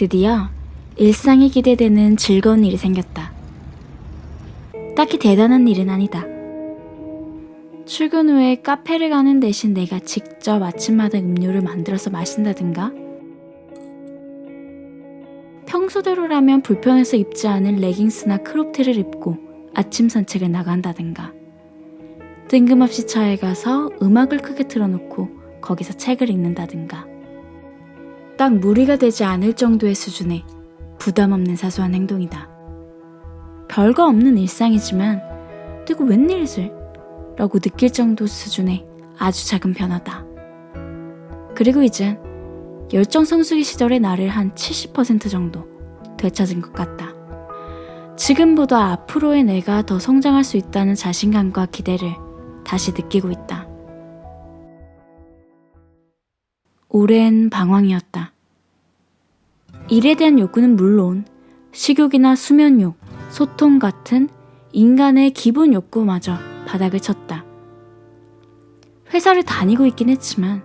드디어 일상이 기대되는 즐거운 일이 생겼다. 딱히 대단한 일은 아니다. 출근 후에 카페를 가는 대신 내가 직접 아침마다 음료를 만들어서 마신다든가, 평소대로라면 불편해서 입지 않을 레깅스나 크롭티를 입고 아침 산책을 나간다든가, 뜬금없이 차에 가서 음악을 크게 틀어놓고 거기서 책을 읽는다든가, 딱 무리가 되지 않을 정도의 수준의 부담 없는 사소한 행동이다. 별거 없는 일상이지만 내가 웬일이지? 라고 느낄 정도 수준의 아주 작은 변화다. 그리고 이젠 열정 성수기 시절의 나를 한 70% 정도 되찾은 것 같다. 지금보다 앞으로의 내가 더 성장할 수 있다는 자신감과 기대를 다시 느끼고 있다. 오랜 방황이었다. 일에 대한 욕구는 물론 식욕이나 수면욕, 소통 같은 인간의 기본 욕구마저 바닥을 쳤다. 회사를 다니고 있긴 했지만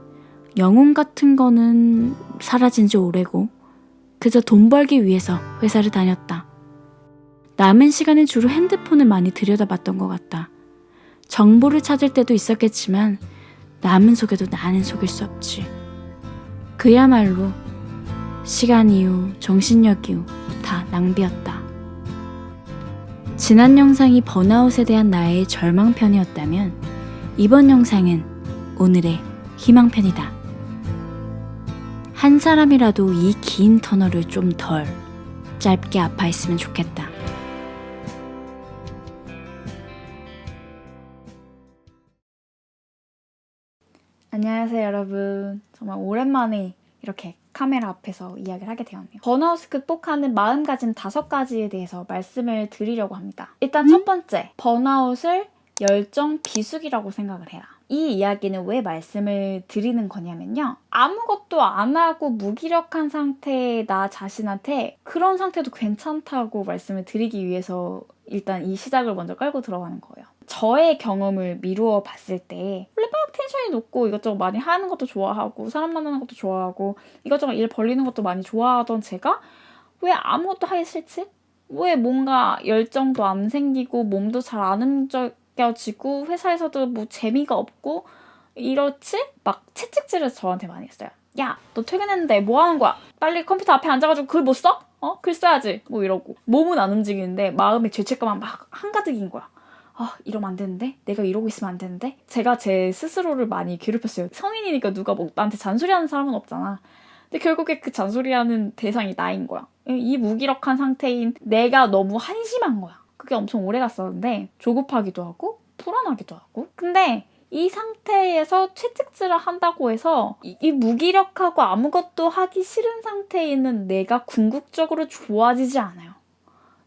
영혼 같은 거는 사라진 지 오래고 그저 돈 벌기 위해서 회사를 다녔다. 남은 시간엔 주로 핸드폰을 많이 들여다봤던 것 같다. 정보를 찾을 때도 있었겠지만 남은 속여도 나는 속일 수 없지. 그야말로 시간이요, 정신력이요, 다 낭비였다. 지난 영상이 번아웃에 대한 나의 절망편이었다면 이번 영상은 오늘의 희망편이다. 한 사람이라도 이 긴 터널을 좀 덜 짧게 아파했으면 좋겠다. 안녕하세요 여러분. 정말 오랜만에 이렇게 카메라 앞에서 이야기를 하게 되었네요. 번아웃을 극복하는 마음가짐 5가지에 대해서 말씀을 드리려고 합니다. 일단 첫 번째, 번아웃을 열정 비수기라고 생각을 해라. 이 이야기는 왜 말씀을 드리는 거냐면요, 아무것도 안 하고 무기력한 상태의 나 자신한테 그런 상태도 괜찮다고 말씀을 드리기 위해서 일단 이 시작을 먼저 깔고 들어가는 거예요. 저의 경험을 미루어 봤을 때 원래 막 텐션이 높고 이것저것 많이 하는 것도 좋아하고 사람 만나는 것도 좋아하고 이것저것 일 벌리는 것도 많이 좋아하던 제가 왜 아무것도 하기 싫지? 왜 뭔가 열정도 안 생기고 몸도 잘 안 움직여지고 회사에서도 뭐 재미가 없고 이렇지? 막 채찍질을 저한테 많이 했어요. 야, 너 퇴근했는데 뭐 하는 거야? 빨리 컴퓨터 앞에 앉아가지고 글 못 써? 글 써야지. 뭐 이러고. 몸은 안 움직이는데 마음에 죄책감만 막 한가득인 거야. 이러면 안 되는데? 내가 이러고 있으면 안 되는데? 제가 제 스스로를 많이 괴롭혔어요. 성인이니까 누가 뭐 나한테 잔소리하는 사람은 없잖아. 근데 결국에 그 잔소리하는 대상이 나인 거야. 이 무기력한 상태인 내가 너무 한심한 거야. 그게 엄청 오래 갔었는데 조급하기도 하고 불안하기도 하고. 근데 이 상태에서 채찍질을 한다고 해서 이 무기력하고 아무것도 하기 싫은 상태에 있는 내가 궁극적으로 좋아지지 않아요.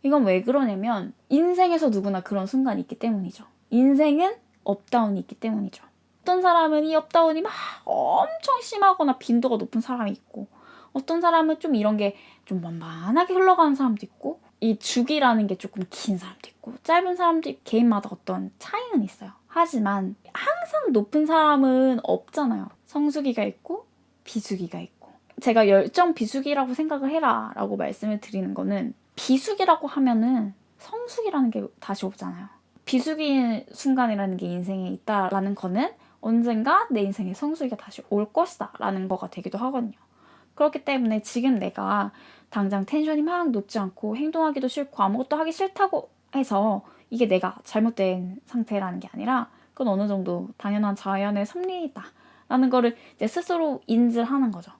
이건 왜 그러냐면 인생에서 누구나 그런 순간이 있기 때문이죠. 인생은 업다운이 있기 때문이죠. 어떤 사람은 이 업다운이 막 엄청 심하거나 빈도가 높은 사람이 있고, 어떤 사람은 좀 이런 게 좀 만만하게 흘러가는 사람도 있고, 이 주기라는 게 조금 긴 사람도 있고, 짧은 사람도 개인마다 어떤 차이는 있어요. 하지만 항상 높은 사람은 없잖아요. 성수기가 있고 비수기가 있고. 제가 열정 비수기라고 생각을 해라 라고 말씀을 드리는 거는, 비수기라고 하면은 성수기라는 게 다시 오잖아요. 비수기 순간이라는 게 인생에 있다라는 거는 언젠가 내 인생에 성수기가 다시 올 것이다 라는 거가 되기도 하거든요. 그렇기 때문에 지금 내가 당장 텐션이 막 높지 않고 행동하기도 싫고 아무것도 하기 싫다고 해서 이게 내가 잘못된 상태라는 게 아니라 그건 어느 정도 당연한 자연의 섭리이다 라는 거를 이제 스스로 인지를 하는 거죠.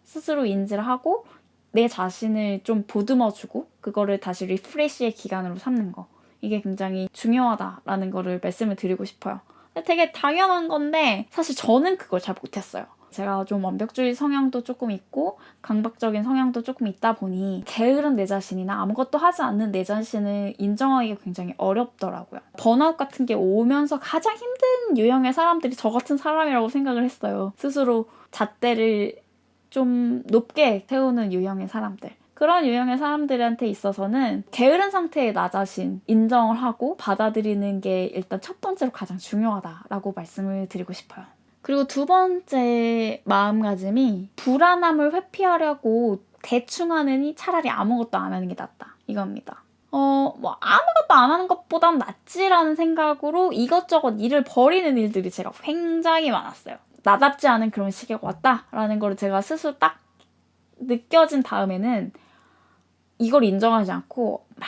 스스로 인지를 하고 내 자신을 좀 보듬어주고 그거를 다시 리프레시의 기간으로 삼는 거, 이게 굉장히 중요하다라는 거를 말씀을 드리고 싶어요. 되게 당연한 건데 사실 저는 그걸 잘 못했어요. 제가 좀 완벽주의 성향도 조금 있고 강박적인 성향도 조금 있다 보니 게으른 내 자신이나 아무것도 하지 않는 내 자신을 인정하기가 굉장히 어렵더라고요. 번아웃 같은 게 오면서 가장 힘든 유형의 사람들이 저 같은 사람이라고 생각을 했어요. 스스로 잣대를 좀 높게 세우는 유형의 사람들. 그런 유형의 사람들한테 있어서는 게으른 상태의 나 자신 인정을 하고 받아들이는 게 일단 첫 번째로 가장 중요하다라고 말씀을 드리고 싶어요. 그리고 두 번째 마음가짐이 불안함을 회피하려고 대충 하느니 차라리 아무것도 안 하는 게 낫다. 이겁니다. 뭐 아무것도 안 하는 것보단 낫지라는 생각으로 이것저것 일을 버리는 일들이 제가 굉장히 많았어요. 나답지 않은 그런 시기가 왔다라는 걸 제가 스스로 딱 느껴진 다음에는 이걸 인정하지 않고 막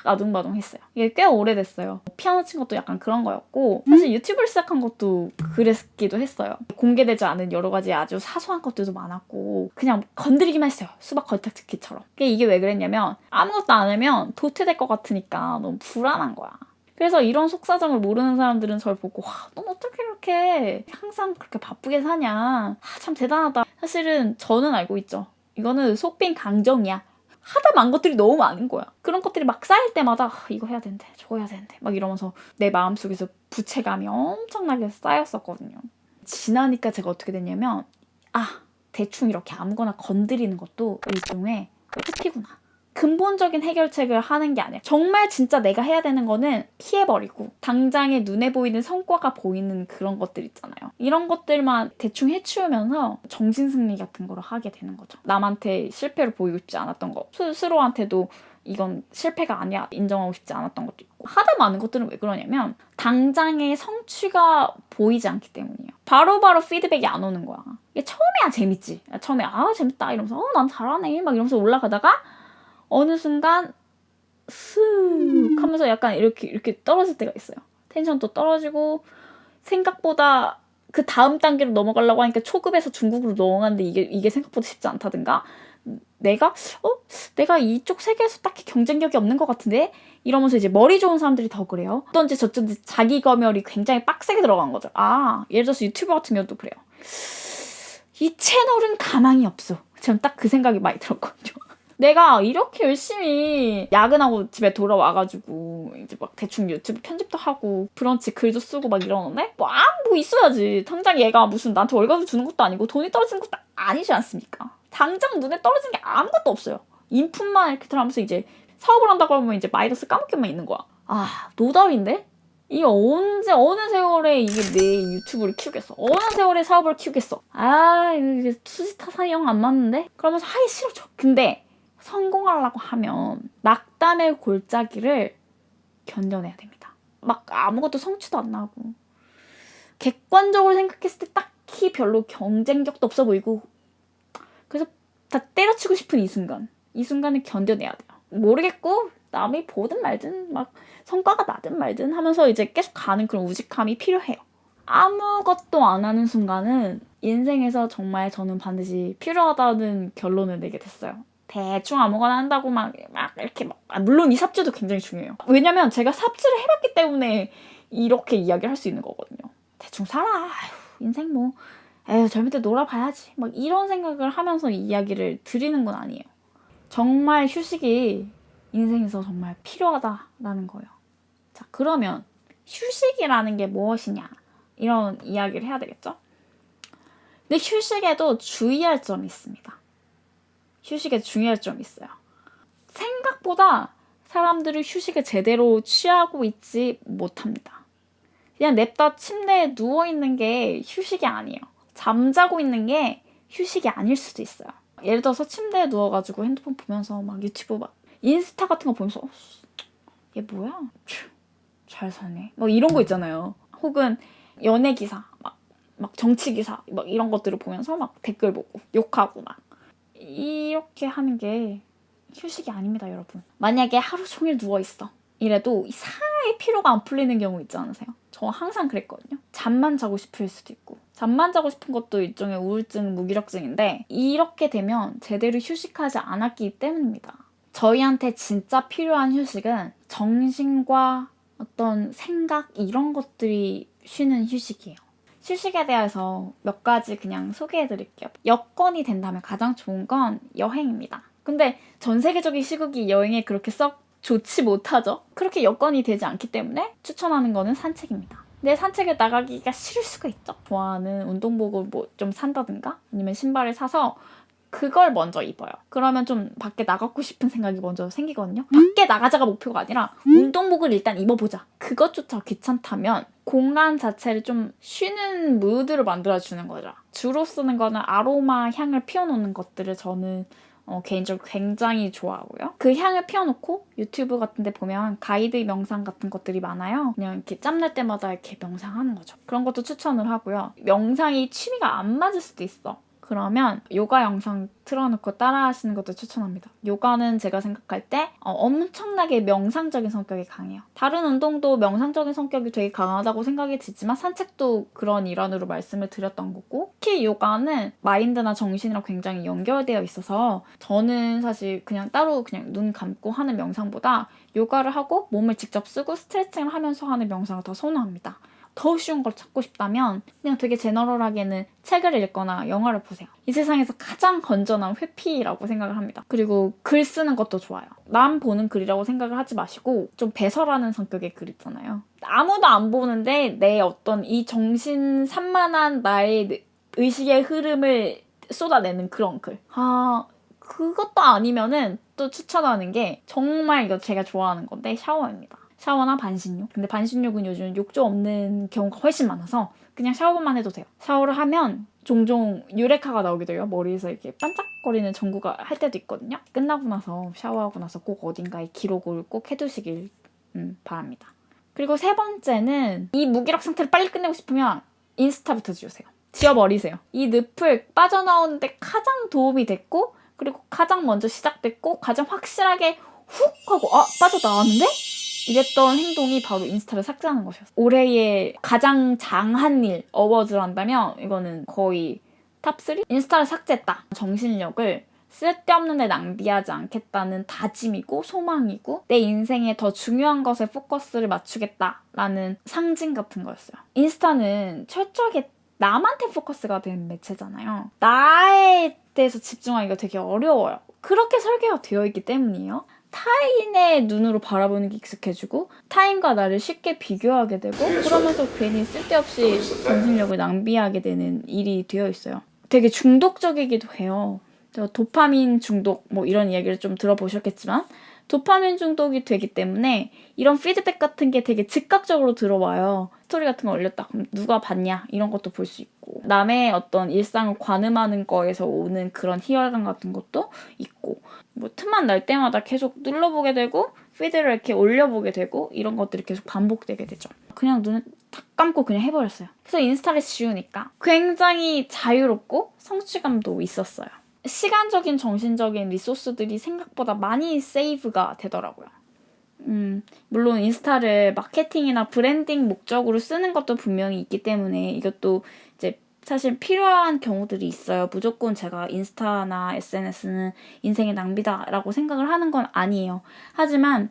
아둥바둥 했어요. 이게 꽤 오래됐어요. 피아노 친 것도 약간 그런 거였고 사실 유튜브를 시작한 것도 그랬기도 했어요. 공개되지 않은 여러 가지 아주 사소한 것들도 많았고 그냥 건드리기만 했어요. 수박 걸딱뜯기처럼. 이게 왜 그랬냐면 아무것도 안 하면 도태될 것 같으니까 너무 불안한 거야. 그래서 이런 속사정을 모르는 사람들은 저를 보고 와, 넌 어떻게 이렇게 항상 그렇게 바쁘게 사냐. 참 대단하다. 사실은 저는 알고 있죠. 이거는 속빈 강정이야. 하다 만 것들이 너무 많은 거야. 그런 것들이 막 쌓일 때마다 이거 해야 되는데 저거 해야 되는데 막 이러면서 내 마음속에서 부채감이 엄청나게 쌓였었거든요. 지나니까 제가 어떻게 됐냐면 대충 이렇게 아무거나 건드리는 것도 일종의 회피구나. 근본적인 해결책을 하는 게 아니야. 정말 진짜 내가 해야 되는 거는 피해버리고 당장에 눈에 보이는 성과가 보이는 그런 것들 있잖아요. 이런 것들만 대충 해치우면서 정신승리 같은 거를 하게 되는 거죠. 남한테 실패를 보이고 싶지 않았던 거, 스스로한테도 이건 실패가 아니야 인정하고 싶지 않았던 것도 있고 하다 많은 것들은 왜 그러냐면 당장의 성취가 보이지 않기 때문이에요. 바로바로 피드백이 안 오는 거야. 이게 처음에야 재밌지. 처음에 재밌다 이러면서 난 잘하네 막 이러면서 올라가다가 어느 순간 슥 하면서 약간 이렇게 떨어질 때가 있어요. 텐션도 떨어지고 생각보다 그 다음 단계로 넘어가려고 하니까 초급에서 중급으로 넘어가는데 이게 생각보다 쉽지 않다든가 내가 이쪽 세계에서 딱히 경쟁력이 없는 것 같은데 이러면서 이제 머리 좋은 사람들이 더 그래요. 어떤지 저쩐지 자기 검열이 굉장히 빡세게 들어간 거죠. 예를 들어서 유튜버 같은 경우도 그래요. 이 채널은 가망이 없어. 지금 딱 그 생각이 많이 들었거든요. 내가 이렇게 열심히 야근하고 집에 돌아와가지고 이제 막 대충 유튜브 편집도 하고 브런치 글도 쓰고 막 이러는데 뭐 있어야지. 당장 얘가 무슨 나한테 월급을 주는 것도 아니고 돈이 떨어지는 것도 아니지 않습니까? 당장 눈에 떨어진 게 아무것도 없어요. 인풋만 이렇게 들어가면서 이제 사업을 한다고 하면 이제 마이너스 까먹기만 있는 거야. 노답인데? 이게 언제 어느 세월에 이게 내 유튜브를 키우겠어. 어느 세월에 사업을 키우겠어. 이게 투지타산이 안 맞는데? 그러면서 하기 싫어져. 근데 성공하려고 하면 낙담의 골짜기를 견뎌내야 됩니다. 막 아무것도 성취도 안 나고 객관적으로 생각했을 때 딱히 별로 경쟁력도 없어 보이고 그래서 다 때려치고 싶은 이 순간을 견뎌내야 돼요. 모르겠고 남이 보든 말든 막 성과가 나든 말든 하면서 이제 계속 가는 그런 우직함이 필요해요. 아무것도 안 하는 순간은 인생에서 정말 저는 반드시 필요하다는 결론을 내게 됐어요. 대충 아무거나 한다고 막 이렇게 물론 이 삽질도 굉장히 중요해요. 왜냐면 제가 삽질을 해봤기 때문에 이렇게 이야기를 할 수 있는 거거든요. 대충 살아. 인생 뭐 젊을 때 놀아봐야지. 막 이런 생각을 하면서 이 이야기를 드리는 건 아니에요. 정말 휴식이 인생에서 정말 필요하다라는 거예요. 자, 그러면 휴식이라는 게 무엇이냐? 이런 이야기를 해야 되겠죠? 근데 휴식에도 주의할 점이 있습니다. 휴식에 중요할 점이 있어요. 생각보다 사람들이 휴식을 제대로 취하고 있지 못합니다. 그냥 냅다 침대에 누워있는 게 휴식이 아니에요. 잠자고 있는 게 휴식이 아닐 수도 있어요. 예를 들어서 침대에 누워가지고 핸드폰 보면서 막 유튜브 막 인스타 같은 거 보면서 얘 뭐야? 잘 사네. 막 이런 거 있잖아요. 혹은 연예 기사, 막 정치 기사 막 이런 것들을 보면서 막 댓글 보고 욕하고 막 이렇게 하는 게 휴식이 아닙니다, 여러분. 만약에 하루 종일 누워있어. 이래도 이상하게 피로가 안 풀리는 경우 있지 않으세요? 저 항상 그랬거든요. 잠만 자고 싶을 수도 있고 잠만 자고 싶은 것도 일종의 우울증, 무기력증인데 이렇게 되면 제대로 휴식하지 않았기 때문입니다. 저희한테 진짜 필요한 휴식은 정신과 어떤 생각 이런 것들이 쉬는 휴식이에요. 휴식에 대해서 몇 가지 그냥 소개해드릴게요. 여건이 된다면 가장 좋은 건 여행입니다. 근데 전 세계적인 시국이 여행에 그렇게 썩 좋지 못하죠. 그렇게 여건이 되지 않기 때문에 추천하는 거는 산책입니다. 근데 산책을 나가기가 싫을 수가 있죠. 좋아하는 운동복을 뭐 좀 산다든가 아니면 신발을 사서 그걸 먼저 입어요. 그러면 좀 밖에 나가고 싶은 생각이 먼저 생기거든요. 밖에 나가자가 목표가 아니라 운동복을 일단 입어보자. 그것조차 귀찮다면 공간 자체를 좀 쉬는 무드를 만들어주는 거죠. 주로 쓰는 거는 아로마 향을 피워놓는 것들을 저는 개인적으로 굉장히 좋아하고요. 그 향을 피워놓고 유튜브 같은 데 보면 가이드 명상 같은 것들이 많아요. 그냥 이렇게 짬날 때마다 이렇게 명상하는 거죠. 그런 것도 추천을 하고요. 명상이 취미가 안 맞을 수도 있어. 그러면 요가 영상 틀어놓고 따라하시는 것도 추천합니다. 요가는 제가 생각할 때 엄청나게 명상적인 성격이 강해요. 다른 운동도 명상적인 성격이 되게 강하다고 생각이 들지만 산책도 그런 일환으로 말씀을 드렸던 거고, 특히 요가는 마인드나 정신이랑 굉장히 연결되어 있어서 저는 사실 그냥 따로 그냥 눈 감고 하는 명상보다 요가를 하고 몸을 직접 쓰고 스트레칭을 하면서 하는 명상을 더 선호합니다. 더 쉬운 걸 찾고 싶다면 그냥 되게 제너럴하게는 책을 읽거나 영화를 보세요. 이 세상에서 가장 건전한 회피라고 생각을 합니다. 그리고 글 쓰는 것도 좋아요. 남 보는 글이라고 생각을 하지 마시고 좀 배설하는 성격의 글 있잖아요. 아무도 안 보는데 내 어떤 이 정신 산만한 나의 의식의 흐름을 쏟아내는 그런 글. 그것도 아니면은 또 추천하는 게 정말 이거 제가 좋아하는 건데 샤워입니다. 샤워나 반신욕. 근데 반신욕은 요즘 욕조 없는 경우가 훨씬 많아서 그냥 샤워만 해도 돼요. 샤워를 하면 종종 유레카가 나오기도 해요. 머리에서 이렇게 반짝거리는 전구가 할 때도 있거든요. 끝나고 나서 샤워하고 나서 꼭 어딘가에 기록을 꼭 해두시길 바랍니다. 그리고 세 번째는 이 무기력 상태를 빨리 끝내고 싶으면 인스타부터 지우세요. 지워버리세요. 이 늪을 빠져나오는데 가장 도움이 됐고, 그리고 가장 먼저 시작됐고 가장 확실하게 훅 하고 빠져나왔는데? 이랬던 행동이 바로 인스타를 삭제하는 것이었어요. 올해의 가장 장한 일 어워즈를 한다면 이거는 거의 탑3? 인스타를 삭제했다. 정신력을 쓸데없는 데 낭비하지 않겠다는 다짐이고 소망이고 내 인생에 더 중요한 것에 포커스를 맞추겠다라는 상징 같은 거였어요. 인스타는 철저하게 남한테 포커스가 된 매체잖아요. 나에 대해서 집중하기가 되게 어려워요. 그렇게 설계가 되어 있기 때문이에요. 타인의 눈으로 바라보는 게 익숙해지고 타인과 나를 쉽게 비교하게 되고 그러면서 괜히 쓸데없이 정신력을 낭비하게 되는 일이 되어 있어요. 되게 중독적이기도 해요. 제가 도파민 중독 이런 이야기를 좀 들어보셨겠지만 도파민 중독이 되기 때문에 이런 피드백 같은 게 되게 즉각적으로 들어와요. 스토리 같은 거 올렸다 그럼 누가 봤냐 이런 것도 볼 수 있고 남의 어떤 일상을 관음하는 거에서 오는 그런 희열감 같은 것도 있고 틈만 날 때마다 계속 눌러보게 되고 피드를 이렇게 올려보게 되고 이런 것들이 계속 반복되게 되죠. 그냥 눈을 탁 감고 그냥 해버렸어요. 그래서 인스타를 지우니까 굉장히 자유롭고 성취감도 있었어요. 시간적인 정신적인 리소스들이 생각보다 많이 세이브가 되더라고요. 물론 인스타를 마케팅이나 브랜딩 목적으로 쓰는 것도 분명히 있기 때문에 이것도 이제 사실 필요한 경우들이 있어요. 무조건 제가 인스타나 SNS는 인생의 낭비다라고 생각을 하는 건 아니에요. 하지만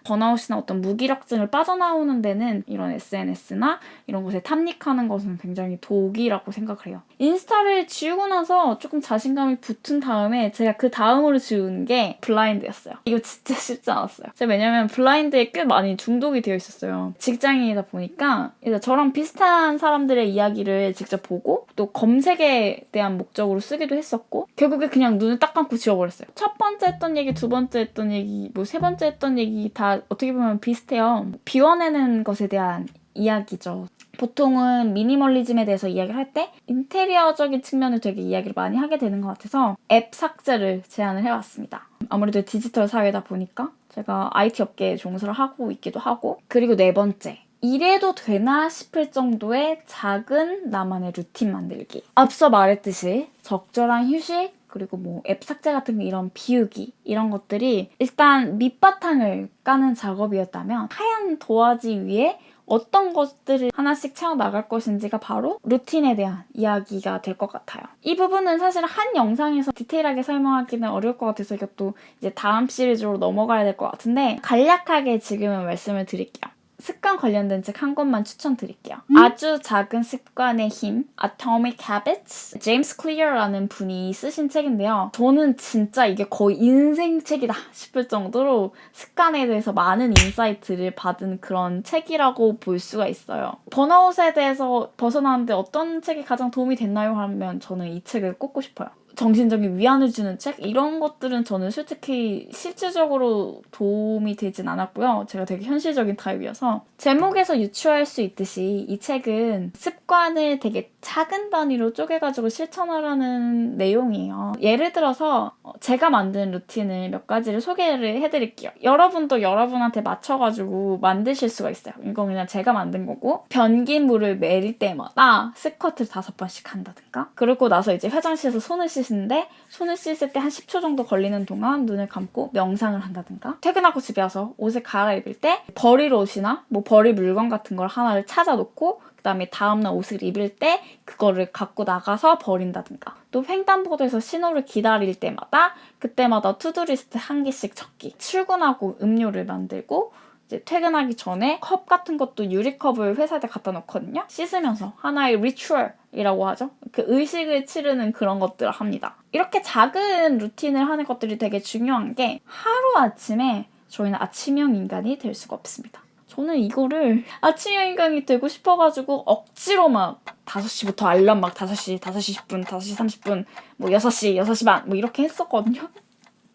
번아웃이나 어떤 무기력증을 빠져나오는 데는 이런 SNS나 이런 곳에 탐닉하는 것은 굉장히 독이라고 생각을 해요. 인스타를 지우고 나서 조금 자신감이 붙은 다음에 제가 그 다음으로 지운 게 블라인드였어요. 이거 진짜 쉽지 않았어요. 제가 왜냐면 블라인드에 꽤 많이 중독이 되어 있었어요. 직장인이다 보니까 저랑 비슷한 사람들의 이야기를 직접 보고 또 검색에 대한 목적으로 쓰기도 했었고 결국에 그냥 눈을 딱 감고 지워버렸어요. 첫 번째 했던 얘기, 두 번째 했던 얘기, 세 번째 했던 얘기 다 어떻게 보면 비슷해요. 비워내는 것에 대한 이야기죠. 보통은 미니멀리즘에 대해서 이야기를 할 때 인테리어적인 측면을 되게 이야기를 많이 하게 되는 것 같아서 앱 삭제를 제안을 해왔습니다. 아무래도 디지털 사회다 보니까 제가 IT 업계에 종사를 하고 있기도 하고 그리고 네 번째 이래도 되나 싶을 정도의 작은 나만의 루틴 만들기. 앞서 말했듯이 적절한 휴식 그리고 앱 삭제 같은 이런 비우기 이런 것들이 일단 밑바탕을 까는 작업이었다면 하얀 도화지 위에 어떤 것들을 하나씩 채워나갈 것인지가 바로 루틴에 대한 이야기가 될 것 같아요. 이 부분은 사실 한 영상에서 디테일하게 설명하기는 어려울 것 같아서 이것도 이제 다음 시리즈로 넘어가야 될 것 같은데 간략하게 지금은 말씀을 드릴게요. 습관 관련된 책 한 권만 추천드릴게요. 아주 작은 습관의 힘, Atomic Habits, 제임스 클리어라는 분이 쓰신 책인데요. 저는 진짜 이게 거의 인생 책이다 싶을 정도로 습관에 대해서 많은 인사이트를 받은 그런 책이라고 볼 수가 있어요. 번아웃에 대해서 벗어나는데 어떤 책이 가장 도움이 됐나요? 하면 저는 이 책을 꼽고 싶어요. 정신적인 위안을 주는 책 이런 것들은 저는 솔직히 실질적으로 도움이 되진 않았고요. 제가 되게 현실적인 타입이어서 제목에서 유추할 수 있듯이 이 책은 습관을 되게 작은 단위로 쪼개가지고 실천하라는 내용이에요. 예를 들어서 제가 만든 루틴을 몇 가지를 소개를 해드릴게요. 여러분도 여러분한테 맞춰가지고 만드실 수가 있어요. 이건 그냥 제가 만든 거고 변기물을 매일 때마다 스쿼트를 5번씩 한다든가 그리고 나서 이제 화장실에서 손을 씻는데 손을 씻을 때 한 10초 정도 걸리는 동안 눈을 감고 명상을 한다든가 퇴근하고 집에 와서 옷을 갈아입을 때 버릴 옷이나 뭐 버릴 물건 같은 걸 하나를 찾아놓고 그다음에 다음날 옷을 입을 때 그거를 갖고 나가서 버린다든가 또 횡단보도에서 신호를 기다릴 때마다 그때마다 투두리스트 한 개씩 적기 출근하고 음료를 만들고 이제 퇴근하기 전에 컵 같은 것도 유리컵을 회사에 갖다 놓거든요. 씻으면서 하나의 리추얼이라고 하죠. 그 의식을 치르는 그런 것들을 합니다. 이렇게 작은 루틴을 하는 것들이 되게 중요한 게 하루아침에 저희는 아침형 인간이 될 수가 없습니다. 저는 이거를 아침형 인간이 되고 싶어가지고 억지로 막 5시부터 알람 막 5시, 5시 10분, 5시 30분, 뭐 6시, 6시 반 뭐 이렇게 했었거든요.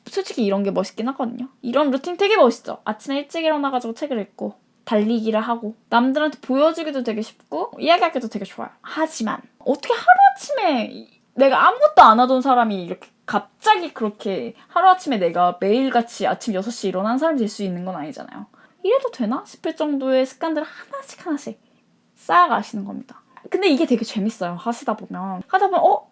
솔직히 이런 게 멋있긴 하거든요. 이런 루틴 되게 멋있죠. 아침에 일찍 일어나가지고 책을 읽고 달리기를 하고 남들한테 보여주기도 되게 쉽고 이야기하기도 되게 좋아요. 하지만 어떻게 하루아침에 내가 아무것도 안 하던 사람이 이렇게 갑자기 그렇게 하루아침에 내가 매일같이 아침 6시에 일어나는 사람이 될 수 있는 건 아니잖아요. 이래도 되나 싶을 정도의 습관들을 하나씩 쌓아가시는 겁니다. 근데 이게 되게 재밌어요. 하다 보면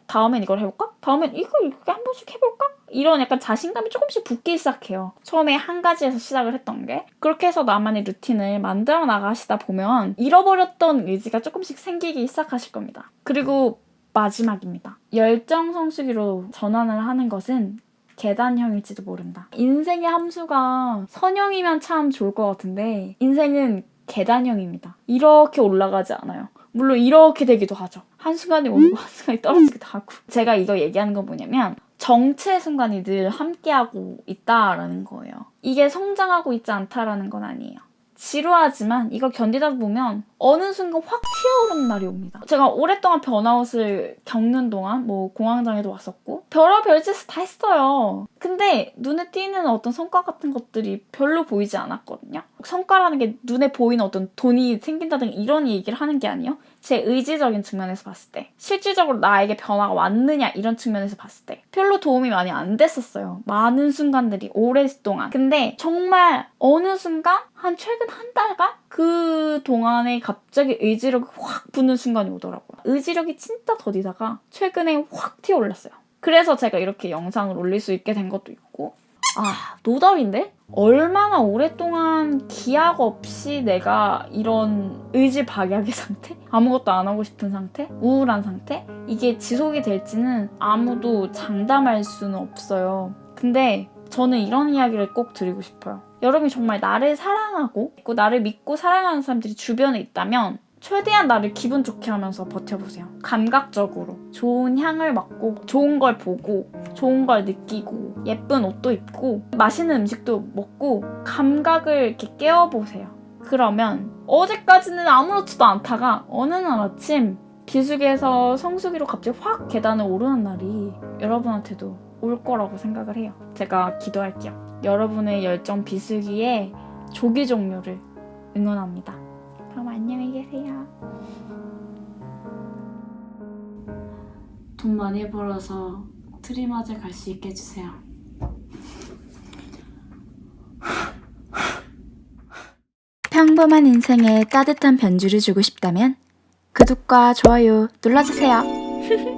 다음엔 이걸 해볼까? 다음엔 이렇게 한 번씩 해볼까? 이런 약간 자신감이 조금씩 붙기 시작해요. 처음에 한 가지에서 시작을 했던 게 그렇게 해서 나만의 루틴을 만들어 나가시다 보면 잃어버렸던 의지가 조금씩 생기기 시작하실 겁니다. 그리고 마지막입니다. 열정 성수기로 전환을 하는 것은 계단형일지도 모른다. 인생의 함수가 선형이면 참 좋을 것 같은데 인생은 계단형입니다. 이렇게 올라가지 않아요. 물론 이렇게 되기도 하죠. 한순간이 오르고 한순간이 떨어지기도 하고. 제가 이거 얘기하는 건 뭐냐면 정체 순간이 늘 함께하고 있다라는 거예요. 이게 성장하고 있지 않다라는 건 아니에요. 지루하지만 이거 견디다 보면 어느 순간 확 튀어오르는 날이 옵니다. 제가 오랫동안 번아웃을 겪는 동안 뭐 공황장애도 왔었고 별의별 짓을 다 했어요. 근데 눈에 띄는 어떤 성과 같은 것들이 별로 보이지 않았거든요. 성과라는 게 눈에 보이는 어떤 돈이 생긴다든가 이런 얘기를 하는 게 아니에요. 제 의지적인 측면에서 봤을 때 실질적으로 나에게 변화가 왔느냐 이런 측면에서 봤을 때 별로 도움이 많이 안 됐었어요. 많은 순간들이 오랫동안. 근데 정말 어느 순간 한 최근 한 달간 그 동안에 갑자기 의지력이 확 붙는 순간이 오더라고요. 의지력이 진짜 더디다가 최근에 확 튀어올랐어요. 그래서 제가 이렇게 영상을 올릴 수 있게 된 것도 있고 노답인데? 얼마나 오랫동안 기약 없이 내가 이런 의지박약의 상태? 아무것도 안 하고 싶은 상태? 우울한 상태? 이게 지속이 될지는 아무도 장담할 수는 없어요. 근데 저는 이런 이야기를 꼭 드리고 싶어요. 여러분이 정말 나를 사랑하고 나를 믿고 사랑하는 사람들이 주변에 있다면 최대한 나를 기분 좋게 하면서 버텨보세요. 감각적으로 좋은 향을 맡고 좋은 걸 보고 좋은 걸 느끼고 예쁜 옷도 입고 맛있는 음식도 먹고 감각을 이렇게 깨워보세요. 그러면 어제까지는 아무렇지도 않다가 어느 날 아침 비수기에서 성수기로 갑자기 확 계단을 오르는 날이 여러분한테도 올 거라고 생각을 해요. 제가 기도할게요. 여러분의 열정 비수기에 조기 종료를 응원합니다. 그럼 안녕히 계세요. 돈 많이 벌어서 트리마저 갈 수 있게 해주세요. 평범한 인생에 따뜻한 변주를 주고 싶다면 구독과 좋아요 눌러주세요.